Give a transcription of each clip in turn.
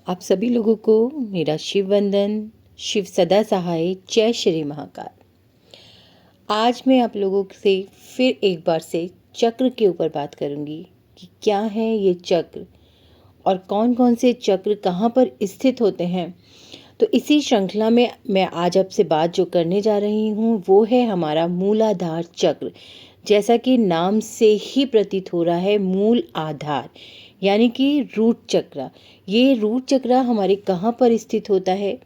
आप सभी लोगों को मेरा शिव वंदन, शिव सदा सहाय, जय श्री महाकाल। आज मैं आप लोगों से फिर एक बार से चक्र के ऊपर बात करूंगी कि क्या है ये चक्र और कौन कौन से चक्र कहाँ पर स्थित होते हैं। तो इसी श्रृंखला में मैं आज आपसे बात जो करने जा रही हूँ वो है हमारा मूलाधार चक्र। जैसा कि नाम से ही प्रतीत हो रहा है, मूल आधार यानी कि रूट चक्र। ये रूट चक्र हमारे कहाँ पर स्थित होता है,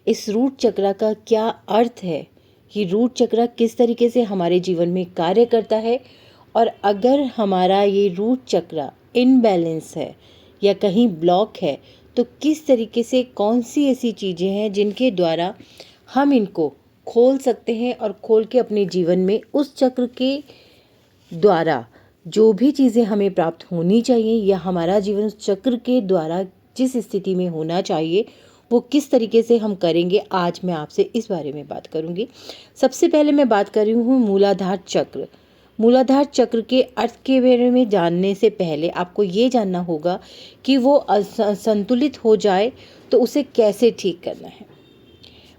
इस रूट चक्र का क्या अर्थ है, ये रूट चक्र किस तरीके से हमारे जीवन में कार्य करता है, और अगर हमारा ये रूट चक्र इनबैलेंस है या कहीं ब्लॉक है तो किस तरीके से, कौन सी ऐसी चीज़ें हैं जिनके द्वारा हम इनको खोल सकते हैं और खोल के अपने जीवन में उस चक्र के द्वारा जो भी चीज़ें हमें प्राप्त होनी चाहिए या हमारा जीवन उस चक्र के द्वारा जिस स्थिति में होना चाहिए वो किस तरीके से हम करेंगे। आज मैं आपसे इस बारे में बात करूंगी। सबसे पहले मैं बात कर रही हूँ मूलाधार चक्र। मूलाधार चक्र के अर्थ के बारे में जानने से पहले आपको ये जानना होगा कि वो असंतुलित हो जाए तो उसे कैसे ठीक करना है।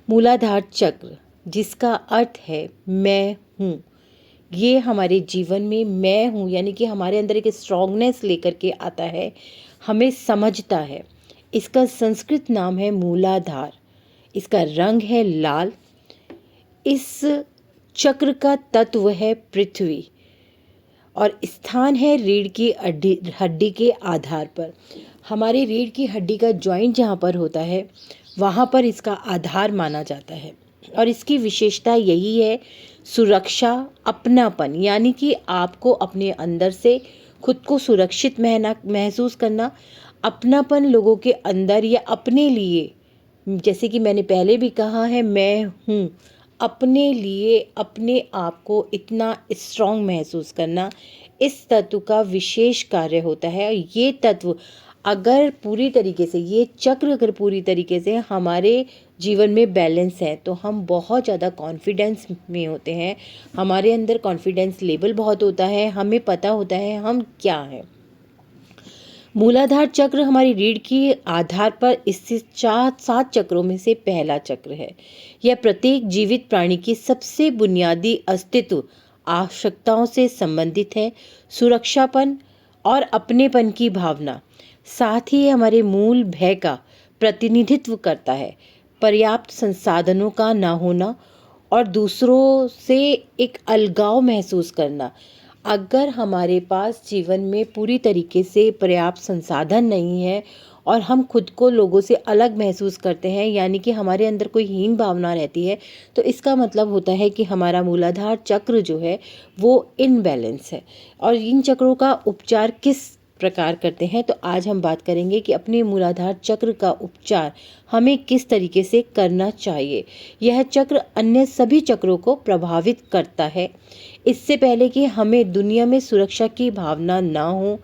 मूलाधार चक्र जिसका अर्थ है मैं हूँ, ये हमारे जीवन में मैं हूँ यानी कि हमारे अंदर एक स्ट्रॉन्गनेस लेकर के आता है, हमें समझता है। इसका संस्कृत नाम है मूलाधार, इसका रंग है लाल। इस चक्र का तत्व है पृथ्वी और स्थान है रीढ़ की हड्डी के आधार पर। हमारी रीढ़ की हड्डी का जॉइंट जहाँ पर होता है वहाँ पर इसका आधार माना जाता है। और इसकी विशेषता यही है, सुरक्षा, अपनापन, यानी कि आपको अपने अंदर से खुद को सुरक्षित महसूस करना, अपनापन लोगों के अंदर या अपने लिए, जैसे कि मैंने पहले भी कहा है मैं हूँ, अपने लिए अपने आप को इतना स्ट्रॉन्ग महसूस करना, इस तत्व का विशेष कार्य होता है। ये तत्व अगर पूरी तरीके से, ये चक्र अगर पूरी तरीके से हमारे जीवन में बैलेंस है तो हम बहुत ज़्यादा कॉन्फिडेंस में होते हैं, हमारे अंदर कॉन्फिडेंस लेवल बहुत होता है, हमें पता होता है हम क्या हैं। मूलाधार चक्र हमारी रीढ़ की आधार पर स्थित 7 चक्रों में से पहला चक्र है। यह प्रत्येक जीवित प्राणी की सबसे बुनियादी अस्तित्व आवश्यकताओं से संबंधित है। सुरक्षापन और अपनेपन की भावना, साथ ही हमारे मूल भय का प्रतिनिधित्व करता है। पर्याप्त संसाधनों का ना होना और दूसरों से एक अलगाव महसूस करना। अगर हमारे पास जीवन में पूरी तरीके से पर्याप्त संसाधन नहीं है और हम खुद को लोगों से अलग महसूस करते हैं, यानी कि हमारे अंदर कोई हीन भावना रहती है, तो इसका मतलब होता है कि हमारा मूलाधार चक्र जो है वो इनबैलेंस है। और इन चक्रों का उपचार किस प्रकार करते हैं, तो आज हम बात करेंगे कि अपने मूलाधार चक्र का उपचार हमें किस तरीके से करना चाहिए। यह चक्र अन्य सभी चक्रों को प्रभावित करता है। इससे पहले कि हमें दुनिया में सुरक्षा की भावना ना हो,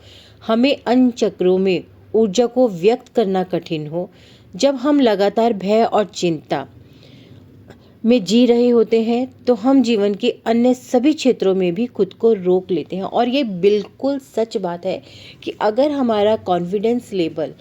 हमें अन्य चक्रों में ऊर्जा को व्यक्त करना कठिन हो, जब हम लगातार भय और चिंता में जी रहे होते हैं तो हम जीवन के अन्य सभी क्षेत्रों में भी खुद को रोक लेते हैं। और ये बिल्कुल सच बात है कि अगर हमारा कॉन्फिडेंस लेवल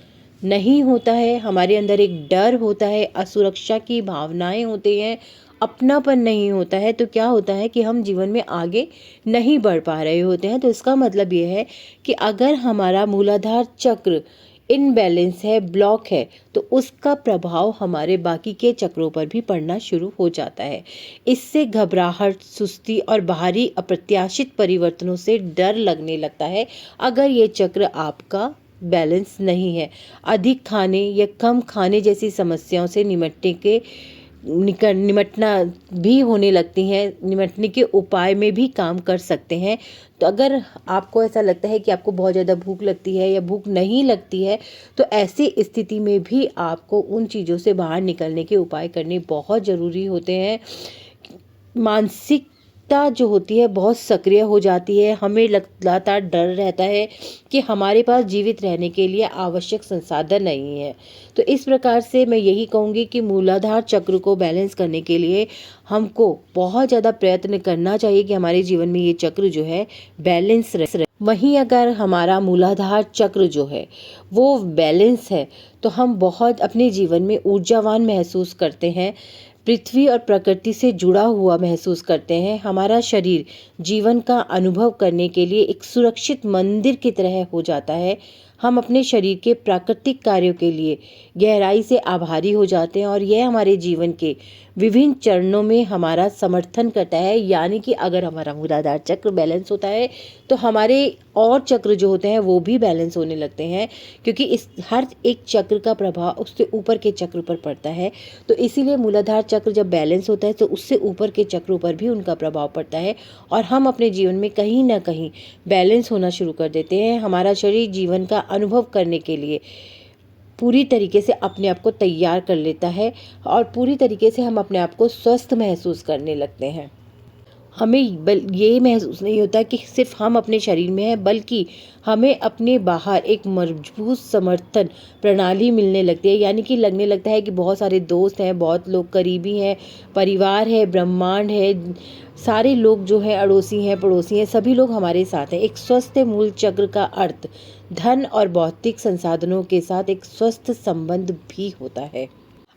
नहीं होता है, हमारे अंदर एक डर होता है, असुरक्षा की भावनाएं होती हैं, अपनापन नहीं होता है, तो क्या होता है कि हम जीवन में आगे नहीं बढ़ पा रहे होते हैं। तो इसका मतलब ये है कि अगर हमारा मूलाधार चक्र इनबैलेंस है, ब्लॉक है, तो उसका प्रभाव हमारे बाकी के चक्रों पर भी पड़ना शुरू हो जाता है। इससे घबराहट, सुस्ती और बाहरी अप्रत्याशित परिवर्तनों से डर लगने लगता है अगर ये चक्र आपका बैलेंस नहीं है। अधिक खाने या कम खाने जैसी समस्याओं से निमटना भी होने लगती हैं, निमटने के उपाय में भी काम कर सकते हैं। तो अगर आपको ऐसा लगता है कि आपको बहुत ज़्यादा भूख लगती है या भूख नहीं लगती है, तो ऐसी स्थिति में भी आपको उन चीज़ों से बाहर निकलने के उपाय करने बहुत ज़रूरी होते हैं। मानसिकता जो होती है बहुत सक्रिय हो जाती है, हमें लगातार डर रहता है कि हमारे पास जीवित रहने के लिए आवश्यक संसाधन नहीं है। तो इस प्रकार से मैं यही कहूँगी कि मूलाधार चक्र को बैलेंस करने के लिए हमको बहुत ज़्यादा प्रयत्न करना चाहिए कि हमारे जीवन में ये चक्र जो है बैलेंस रहे। वहीं अगर हमारा मूलाधार चक्र जो है वो बैलेंस है तो हम बहुत अपने जीवन में ऊर्जावान महसूस करते हैं, पृथ्वी और प्रकृति से जुड़ा हुआ महसूस करते हैं। हमारा शरीर जीवन का अनुभव करने के लिए एक सुरक्षित मंदिर की तरह हो जाता है। हम अपने शरीर के प्राकृतिक कार्यों के लिए गहराई से आभारी हो जाते हैं और यह हमारे जीवन के विभिन्न चरणों में हमारा समर्थन करता है। यानी कि अगर हमारा मूलाधार चक्र बैलेंस होता है तो हमारे और चक्र जो होते हैं वो भी बैलेंस होने लगते हैं, क्योंकि इस हर एक चक्र का प्रभाव उससे ऊपर के चक्र पर पड़ता है। तो इसीलिए मूलाधार चक्र जब बैलेंस होता है तो उससे ऊपर के चक्रों पर भी उनका प्रभाव पड़ता है और हम अपने जीवन में कहीं ना कहीं बैलेंस होना शुरू कर देते हैं। हमारा शरीर जीवन का अनुभव करने के लिए पूरी तरीके से अपने आप को तैयार कर लेता है और पूरी तरीके से हम अपने आप को स्वस्थ महसूस करने लगते हैं। हमें ये महसूस नहीं होता कि सिर्फ हम अपने शरीर में हैं, बल्कि हमें अपने बाहर एक मजबूत समर्थन प्रणाली मिलने लगती है। यानी कि लगने लगता है कि बहुत सारे दोस्त हैं, बहुत लोग करीबी हैं, परिवार है, ब्रह्मांड है, सारे लोग जो हैं, अड़ोसी हैं, पड़ोसी हैं, सभी लोग हमारे साथ हैं। एक स्वस्थ मूल चक्र का अर्थ धन और भौतिक संसाधनों के साथ एक स्वस्थ संबंध भी होता है।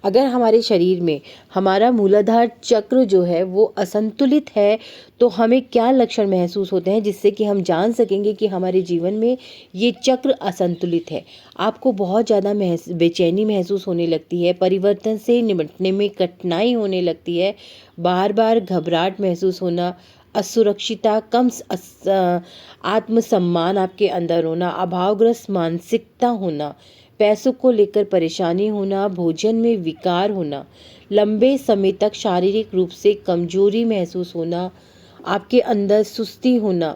अगर हमारे शरीर में हमारा मूलाधार चक्र जो है वो असंतुलित है तो हमें क्या लक्षण महसूस होते हैं जिससे कि हम जान सकेंगे कि हमारे जीवन में ये चक्र असंतुलित है। आपको बहुत ज़्यादा बेचैनी महसूस होने लगती है, परिवर्तन से निपटने में कठिनाई होने लगती है, बार बार घबराहट महसूस होना, असुरक्षिता, आत्मसम्मान आपके अंदर होना, अभावग्रस्त मानसिकता होना, पैसों को लेकर परेशानी होना, भोजन में विकार होना, लंबे समय तक शारीरिक रूप से कमजोरी महसूस होना, आपके अंदर सुस्ती होना,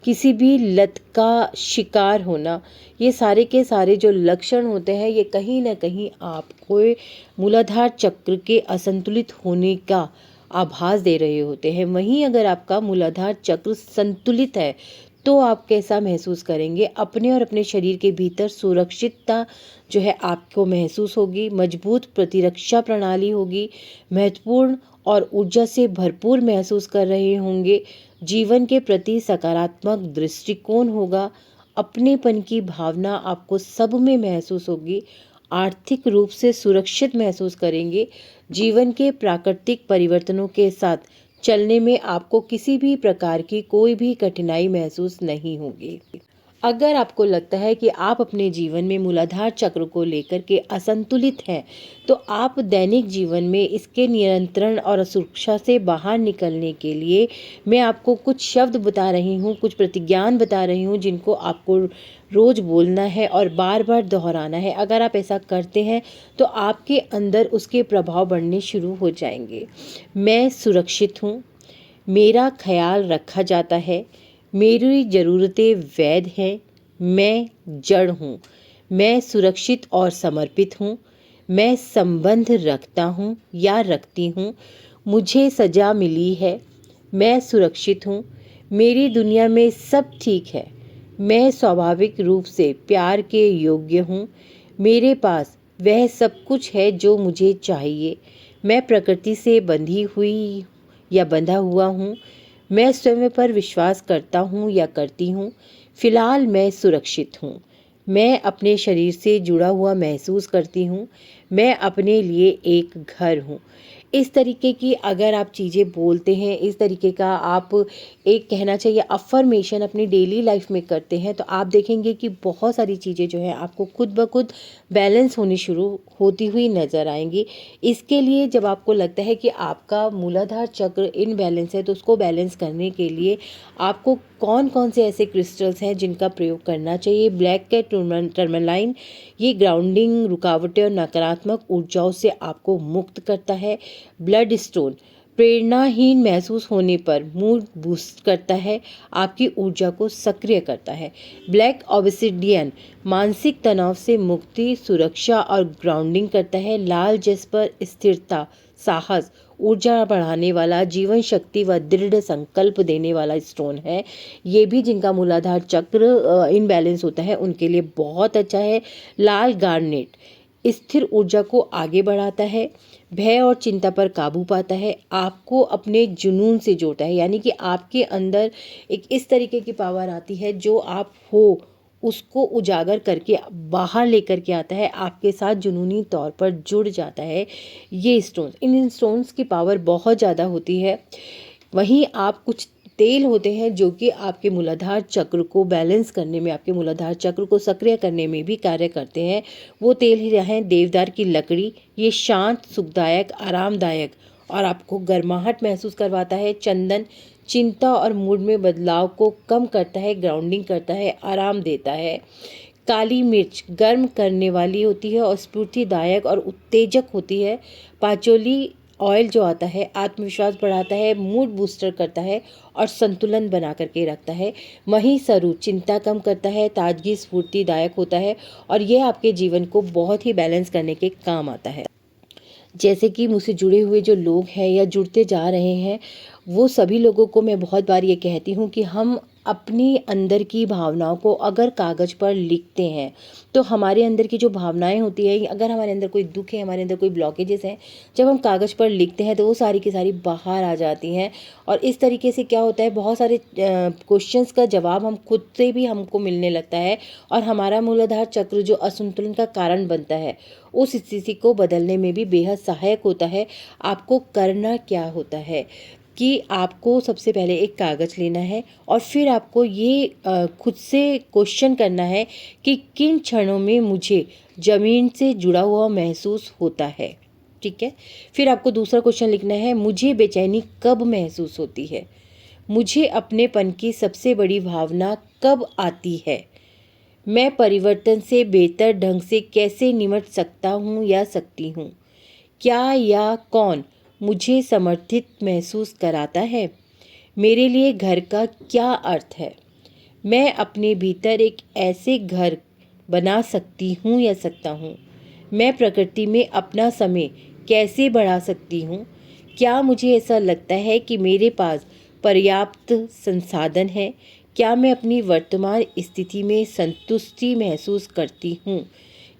किसी भी लत का शिकार होना, ये सारे के सारे जो लक्षण होते हैं ये कहीं ना कहीं आपको मूलाधार चक्र के असंतुलित होने का आभास दे रहे होते हैं। वहीं अगर आपका मूलाधार चक्र संतुलित है तो आप कैसा महसूस करेंगे? अपने और अपने शरीर के भीतर सुरक्षितता जो है आपको महसूस होगी, मजबूत प्रतिरक्षा प्रणाली होगी, महत्वपूर्ण और ऊर्जा से भरपूर महसूस कर रहे होंगे, जीवन के प्रति सकारात्मक दृष्टिकोण होगा, अपनेपन की भावना आपको सब में महसूस होगी, आर्थिक रूप से सुरक्षित महसूस करेंगे, जीवन के प्राकृतिक परिवर्तनों के साथ चलने में आपको किसी भी प्रकार की कोई भी कठिनाई महसूस नहीं होगी। अगर आपको लगता है कि आप अपने जीवन में मूलाधार चक्र को लेकर के असंतुलित हैं, तो आप दैनिक जीवन में इसके नियंत्रण और सुरक्षा से बाहर निकलने के लिए मैं आपको कुछ शब्द बता रही हूँ, कुछ प्रतिज्ञान बता रही हूँ जिनको आपको रोज़ बोलना है और बार बार दोहराना है। अगर आप ऐसा करते हैं तो आपके अंदर उसके प्रभाव बढ़ने शुरू हो जाएंगे। मैं सुरक्षित हूँ, मेरा ख्याल रखा जाता है, मेरी ज़रूरतें वैध हैं, मैं जड़ हूँ, मैं सुरक्षित और समर्पित हूँ, मैं संबंध रखता हूँ या रखती हूँ, मुझे सज़ा मिली है, मैं सुरक्षित हूँ, मेरी दुनिया में सब ठीक है, मैं स्वाभाविक रूप से प्यार के योग्य हूँ, मेरे पास वह सब कुछ है जो मुझे चाहिए, मैं प्रकृति से बंधी हुई या बंधा हुआ हूँ, मैं स्वयं पर विश्वास करता हूँ या करती हूँ, फिलहाल मैं सुरक्षित हूँ, मैं अपने शरीर से जुड़ा हुआ महसूस करती हूँ, मैं अपने लिए एक घर हूँ। इस तरीके की अगर आप चीज़ें बोलते हैं, इस तरीके का आप एक कहना चाहिए अफ़र्मेशन अपनी डेली लाइफ में करते हैं, तो आप देखेंगे कि बहुत सारी चीज़ें जो है आपको खुद ब खुद बैलेंस होनी शुरू होती हुई नज़र आएंगी। इसके लिए जब आपको लगता है कि आपका मूलाधार चक्र इनबैलेंस है तो उसको बैलेंस करने के लिए आपको कौन कौन से ऐसे क्रिस्टल्स हैं जिनका प्रयोग करना चाहिए। ब्लैक कैट टर्मलाइन ये ग्राउंडिंग, रुकावटें और नकारात्मक ऊर्जाओं से आपको मुक्त करता है। ब्लड स्टोन प्रेरणाहीन महसूस होने पर मूड बूस्ट करता है, आपकी ऊर्जा को सक्रिय करता है। ब्लैक ऑब्सिडियन मानसिक तनाव से मुक्ति, सुरक्षा और ग्राउंडिंग करता है। लाल जैस्पर स्थिरता, साहस, ऊर्जा बढ़ाने वाला, जीवन शक्ति व दृढ़ संकल्प देने वाला स्टोन है। ये भी जिनका मूलाधार चक्र इनबैलेंस होता है उनके लिए बहुत अच्छा है। लाल गार्नेट स्थिर ऊर्जा को आगे बढ़ाता है, भय और चिंता पर काबू पाता है, आपको अपने जुनून से जोड़ता है, यानी कि आपके अंदर एक इस तरीके की पावर आती है जो आप हो उसको उजागर करके बाहर लेकर के आता है, आपके साथ जुनूनी तौर पर जुड़ जाता है। ये स्टोन्स, इन स्टोन्स की पावर बहुत ज़्यादा होती है। वहीं आप कुछ तेल होते हैं जो कि आपके मूलाधार चक्र को बैलेंस करने में, आपके मूलाधार चक्र को सक्रिय करने में भी कार्य करते हैं। वो तेल ही हैं देवदार की लकड़ी, ये शांत, सुखदायक, आरामदायक और आपको गर्माहट महसूस करवाता है। चंदन चिंता और मूड में बदलाव को कम करता है, ग्राउंडिंग करता है, आराम देता है। काली मिर्च गर्म करने वाली होती है और स्फूर्तिदायक और उत्तेजक होती है। पाचोली ऑयल जो आता है आत्मविश्वास बढ़ाता है, मूड बूस्टर करता है और संतुलन बना करके रखता है। वहीं सरू चिंता कम करता है, ताजगी स्फूर्तिदायक होता है और यह आपके जीवन को बहुत ही बैलेंस करने के काम आता है। जैसे कि मुझसे जुड़े हुए जो लोग हैं या जुड़ते जा रहे हैं, वो सभी लोगों को मैं बहुत बार ये कहती हूँ कि हम अपनी अंदर की भावनाओं को अगर कागज़ पर लिखते हैं तो हमारे अंदर की जो भावनाएं होती है, अगर हमारे अंदर कोई दुख है, हमारे अंदर कोई ब्लॉकेजेस हैं, जब हम कागज़ पर लिखते हैं तो वो सारी की सारी बाहर आ जाती हैं। और इस तरीके से क्या होता है, बहुत सारे क्वेश्चंस का जवाब हम खुद से भी हमको मिलने लगता है और हमारा मूलाधार चक्र जो असंतुलन का कारण बनता है उस स्थिति को बदलने में भी बेहद सहायक होता है। आपको करना क्या होता है कि आपको सबसे पहले एक कागज़ लेना है और फिर आपको ये खुद से क्वेश्चन करना है कि किन क्षणों में मुझे ज़मीन से जुड़ा हुआ महसूस होता है। ठीक है, फिर आपको दूसरा क्वेश्चन लिखना है, मुझे बेचैनी कब महसूस होती है, मुझे अपनेपन की सबसे बड़ी भावना कब आती है, मैं परिवर्तन से बेहतर ढंग से कैसे निपट सकता हूँ या सकती हूँ, क्या या कौन मुझे समर्थित महसूस कराता है, मेरे लिए घर का क्या अर्थ है, मैं अपने भीतर एक ऐसे घर बना सकती हूँ या सकता हूँ, मैं प्रकृति में अपना समय कैसे बढ़ा सकती हूँ, क्या मुझे ऐसा लगता है कि मेरे पास पर्याप्त संसाधन है, क्या मैं अपनी वर्तमान स्थिति में संतुष्टि महसूस करती हूँ,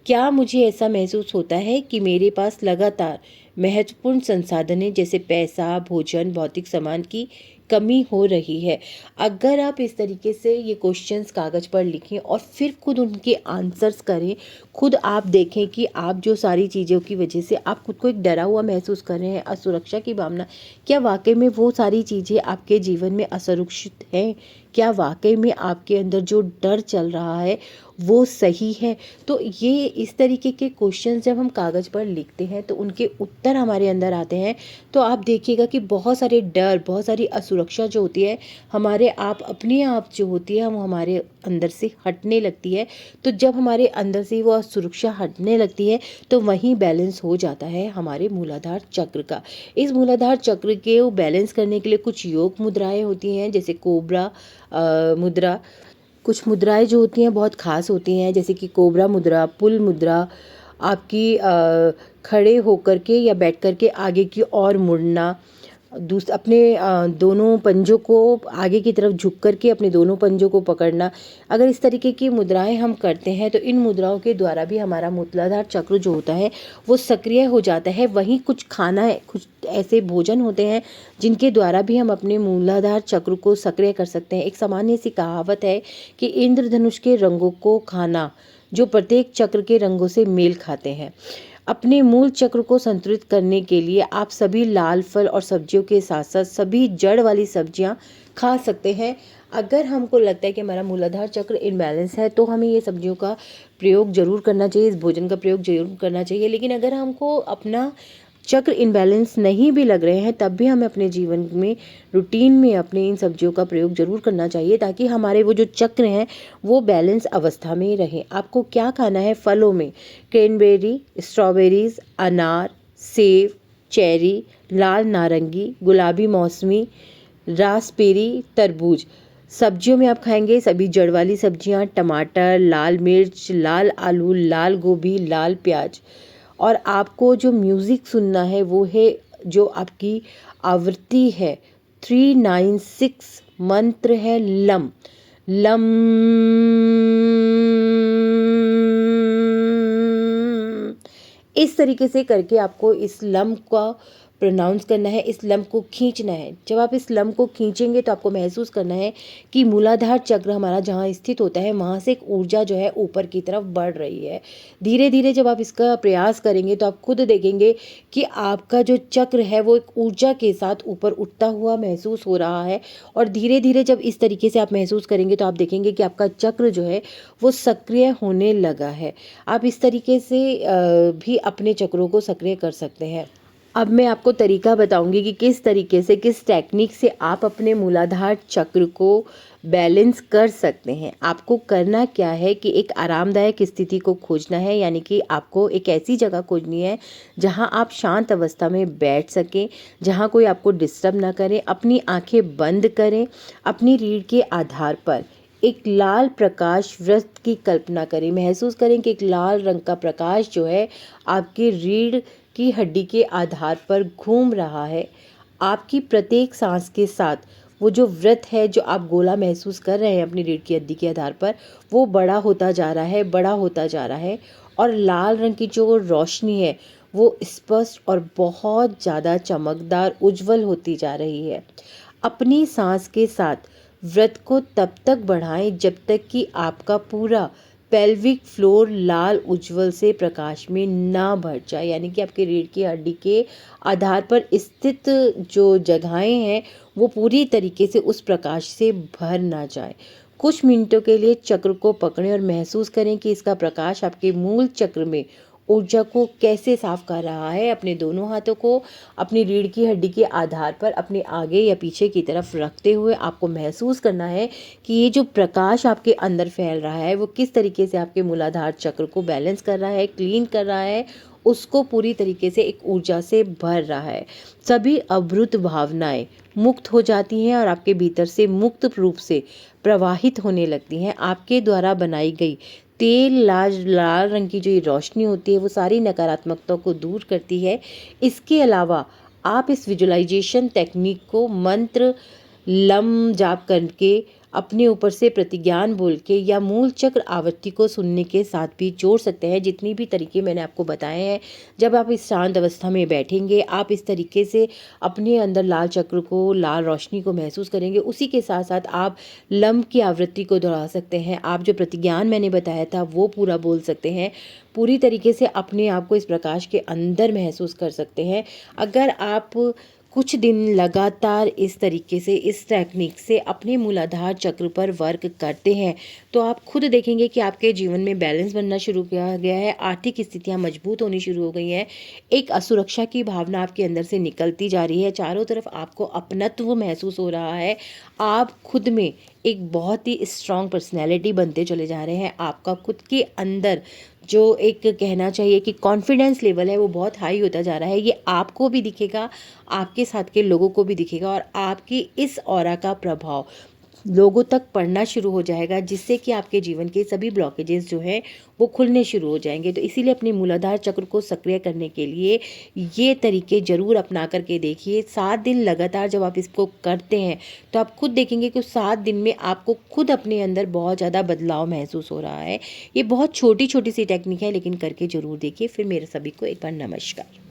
क्या मुझे ऐसा महसूस होता है कि मेरे पास लगातार महत्वपूर्ण संसाधन जैसे पैसा, भोजन, भौतिक सामान की कमी हो रही है। अगर आप इस तरीके से ये क्वेश्चंस कागज़ पर लिखें और फिर खुद उनके आंसर्स करें, खुद आप देखें कि आप जो सारी चीज़ों की वजह से आप खुद को एक डरा हुआ महसूस कर रहे हैं, असुरक्षा की भावना, क्या वाकई में वो सारी चीज़ें आपके जीवन में असुरक्षित हैं, क्या वाकई में आपके अंदर जो डर चल रहा है वो सही है। तो ये इस तरीके के क्वेश्चन जब हम कागज़ पर लिखते हैं तो उनके उत्तर हमारे अंदर आते हैं, तो आप देखिएगा कि बहुत सारे डर, बहुत सारी असुरक्षा जो होती है हमारे आप अपने आप जो होती है वो हमारे अंदर से हटने लगती है। तो जब हमारे अंदर से वो असुरक्षा हटने लगती है तो वहीं बैलेंस हो जाता है हमारे मूलाधार चक्र का। इस मूलाधार चक्र के वो बैलेंस करने के लिए कुछ योग मुद्राएं होती हैं, जैसे कोबरा मुद्रा। कुछ मुद्राएं जो होती हैं बहुत ख़ास होती हैं, जैसे कि कोबरा मुद्रा, पुल मुद्रा, आपकी खड़े होकर के या बैठ कर के आगे की ओर मुड़ना, अपने दोनों पंजों को आगे की तरफ झुक कर के अपने दोनों पंजों को पकड़ना। अगर इस तरीके की मुद्राएं हम करते हैं तो इन मुद्राओं के द्वारा भी हमारा मूलाधार चक्र जो होता है वो सक्रिय हो जाता है। वहीं कुछ खाना, कुछ ऐसे भोजन होते हैं जिनके द्वारा भी हम अपने मूलाधार चक्र को सक्रिय कर सकते हैं। एक सामान्य सी कहावत है कि इंद्रधनुष के रंगों को खाना जो प्रत्येक चक्र के रंगों से मेल खाते हैं। अपने मूल चक्र को संतुलित करने के लिए आप सभी लाल फल और सब्जियों के साथ साथ सभी जड़ वाली सब्जियां खा सकते हैं। अगर हमको लगता है कि हमारा मूलाधार चक्र इनबैलेंस है तो हमें ये सब्जियों का प्रयोग जरूर करना चाहिए, इस भोजन का प्रयोग जरूर करना चाहिए। लेकिन अगर हमको अपना चक्र इनबैलेंस नहीं भी लग रहे हैं तब भी हमें अपने जीवन में रूटीन में अपने इन सब्जियों का प्रयोग जरूर करना चाहिए, ताकि हमारे वो जो चक्र हैं वो बैलेंस अवस्था में रहें। आपको क्या खाना है? फलों में क्रैनबेरी, स्ट्रॉबेरीज, अनार, सेब, चेरी, लाल नारंगी, गुलाबी मौसमी, रास्पबेरी, तरबूज। सब्जियों में आप खाएंगे सभी जड़ वाली सब्जियां, टमाटर, लाल मिर्च, लाल आलू, लाल गोभी, लाल प्याज। और आपको जो म्यूज़िक सुनना है वो है जो आपकी आवृत्ति है 396, मंत्र है लम। लम इस तरीके से करके आपको इस लम्ब का प्रोनाउंस करना है, इस लम्ब को खींचना है। जब आप इस लम्ब को खींचेंगे तो आपको महसूस करना है कि मूलाधार चक्र हमारा जहाँ स्थित होता है वहाँ से एक ऊर्जा जो है ऊपर की तरफ बढ़ रही है। धीरे धीरे जब आप इसका प्रयास करेंगे तो आप खुद देखेंगे कि आपका जो चक्र है वो एक ऊर्जा के साथ ऊपर उठता हुआ महसूस हो रहा है। और धीरे धीरे जब इस तरीके से आप महसूस करेंगे तो आप देखेंगे कि आपका चक्र जो है वो सक्रिय होने लगा है। आप इस तरीके से भी अपने चक्रों को सक्रिय कर सकते हैं। अब मैं आपको तरीका बताऊंगी कि किस तरीके से, किस टेक्निक से आप अपने मूलाधार चक्र को बैलेंस कर सकते हैं। आपको करना क्या है कि एक आरामदायक स्थिति को खोजना है, यानी कि आपको एक ऐसी जगह खोजनी है जहां आप शांत अवस्था में बैठ सकें, जहां कोई आपको डिस्टर्ब ना करे। अपनी आंखें बंद करें। अपनी रीढ़ के आधार पर एक लाल प्रकाश वृत्त की कल्पना करें। महसूस करें कि एक लाल रंग का प्रकाश जो है आपकी रीढ़ की हड्डी के आधार पर घूम रहा है। आपकी प्रत्येक सांस के साथ वो जो वृत्त है, जो आप गोला महसूस कर रहे हैं अपनी रीढ़ की हड्डी के आधार पर, वो बड़ा होता जा रहा है, बड़ा होता जा रहा है। और लाल रंग की जो रोशनी है वो स्पष्ट और बहुत ज़्यादा चमकदार, उज्जवल होती जा रही है। अपनी सांस के साथ व्रत को तब तक बढ़ाएं जब तक कि आपका पूरा पेल्विक फ्लोर लाल उज्जवल से प्रकाश में ना भर जाए, यानी कि आपके रीढ़ की हड्डी के आधार पर स्थित जो जगहें हैं वो पूरी तरीके से उस प्रकाश से भर ना जाए। कुछ मिनटों के लिए चक्र को पकड़ें और महसूस करें कि इसका प्रकाश आपके मूल चक्र में ऊर्जा को कैसे साफ कर रहा है। अपने दोनों हाथों को अपनी रीढ़ की हड्डी के आधार पर अपने आगे या पीछे की तरफ रखते हुए आपको महसूस करना है कि ये जो प्रकाश आपके अंदर फैल रहा है वो किस तरीके से आपके मूलाधार चक्र को बैलेंस कर रहा है, क्लीन कर रहा है, उसको पूरी तरीके से एक ऊर्जा से भर रहा है। सभी अवरुद्ध भावनाएं मुक्त हो जाती हैं और आपके भीतर से मुक्त रूप से प्रवाहित होने लगती हैं। आपके द्वारा बनाई गई तेल लाल रंग की जो ये रोशनी होती है वो सारी नकारात्मकता को दूर करती है। इसके अलावा आप इस विजुअलाइजेशन टेक्निक को मंत्र, लम जाप करके, अपने ऊपर से प्रतिज्ञान बोल के या मूल चक्र आवृत्ति को सुनने के साथ भी जोड़ सकते हैं। जितनी भी तरीके मैंने आपको बताए हैं, जब आप इस शांत अवस्था में बैठेंगे आप इस तरीके से अपने अंदर लाल चक्र को, लाल रोशनी को महसूस करेंगे। उसी के साथ साथ आप लम की आवृत्ति को दोहरा सकते हैं। आप जो प्रतिज्ञान मैंने बताया था वो पूरा बोल सकते हैं। पूरी तरीके से अपने आप को इस प्रकाश के अंदर महसूस कर सकते हैं। अगर आप कुछ दिन लगातार इस तरीके से, इस टेक्निक से अपने मूलाधार चक्र पर वर्क करते हैं तो आप खुद देखेंगे कि आपके जीवन में बैलेंस बनना शुरू किया गया है, आर्थिक स्थितियां मजबूत होनी शुरू हो गई हैं, एक असुरक्षा की भावना आपके अंदर से निकलती जा रही है, चारों तरफ आपको अपनत्व महसूस हो रहा है, आप खुद में एक बहुत ही स्ट्रॉन्ग पर्सनैलिटी बनते चले जा रहे हैं। आपका खुद के अंदर जो एक कहना चाहिए कि कॉन्फिडेंस लेवल है वो बहुत हाई होता जा रहा है। ये आपको भी दिखेगा, आपके साथ के लोगों को भी दिखेगा और आपकी इस ऑरा का प्रभाव लोगों तक पड़ना शुरू हो जाएगा, जिससे कि आपके जीवन के सभी ब्लॉकेजेस जो हैं वो खुलने शुरू हो जाएंगे। तो इसीलिए अपने मूलाधार चक्र को सक्रिय करने के लिए ये तरीके ज़रूर अपना करके देखिए। 7 दिन लगातार जब आप इसको करते हैं तो आप खुद देखेंगे कि 7 दिन में आपको खुद अपने अंदर बहुत ज़्यादा बदलाव महसूस हो रहा है। ये बहुत छोटी छोटी सी टेक्निक है, लेकिन करके ज़रूर देखिए। फिर मेरे सभी को एक बार नमस्कार।